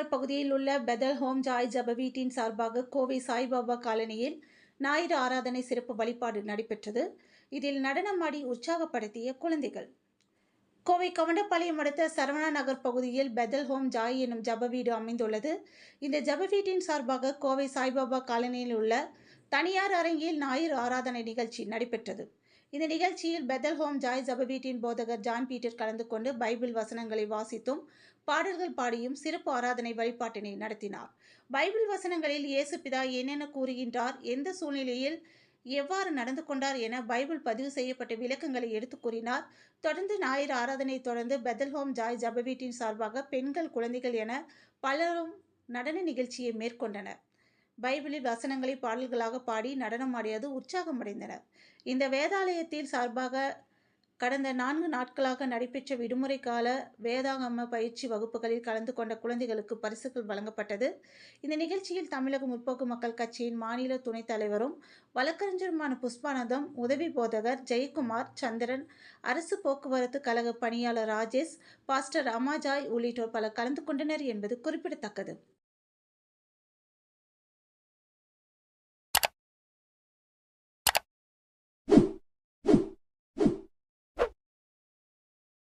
நகர் பகுதியில் உள்ள பெதல் home Joy ஜப வீட்டின் சார்பாக கோவை சாய்பாபா காலனியில் ஞாயிறு ஆராதனை சிறப்பு வழிபாடு நடைபெற்றது. இதில் நடனமாடி உற்சாகப்படுத்திய குழந்தைகள். கோவை கவண்டபாளையம் அடுத்த சரவணா நகர் பகுதியில் பெதல் ஹோம் ஜாய் எனும் ஜப வீடு அமைந்துள்ளது. இந்த ஜப வீட்டின் சார்பாக கோவை சாய்பாபா காலனியில் உள்ள தனியார் அரங்கில் ஞாயிறு ஆராதனை நிகழ்ச்சி நடைபெற்றது. இந்த நிகழ்ச்சியில் பெதல் ஹோம் ஜாய் ஜப வீட்டின் போதகர் ஜான் பீட்டர் கலந்து கொண்டு பைபிள் வசனங்களை வாசித்தும் பாடல்கள் பாடியும் சிறப்பு ஆராதனை வழிபாட்டினை நடத்தினார். பைபிள் வசனங்களில் இயேசு பிதா என்னென்ன கூறுகின்றார், எந்த சூழ்நிலையில் எவ்வாறு நடந்து கொண்டார் என பைபிள் பதிவு செய்யப்பட்ட விளக்கங்களை எடுத்து கூறினார். தொடர்ந்து ஞாயிறு ஆராதனை தொடர்ந்து பெதல் ஹோம் ஜாய் ஜப வீட்டின் சார்பாக பெண்கள், குழந்தைகள் என பலரும் நடன நிகழ்ச்சியை மேற்கொண்டனர். பைபிளில் வசனங்களை பாடல்களாக பாடி நடனமாடியது உற்சாகமடைந்தனர். இந்த வேதாலயத்தில் சார்பாக கடந்த 4 நாட்களாக நடைபெற்ற விடுமுறை கால வேதாகம பயிற்சி வகுப்புகளில் கலந்து கொண்ட குழந்தைகளுக்கு பரிசுகள் வழங்கப்பட்டது. இந்த நிகழ்ச்சியில் தமிழக முற்போக்கு மக்கள் கட்சியின் மாநில துணைத் தலைவரும் வழக்கறிஞருமான புஷ்பானந்தம், உதவி போதகர் ஜெயக்குமார், சந்திரன், அரசு போக்குவரத்து கழக பணியாளர் ராஜேஷ், பாஸ்டர் அமாஜாய் உள்ளிட்டோர் பலர் கலந்து கொண்டனர் என்பது குறிப்பிடத்தக்கது.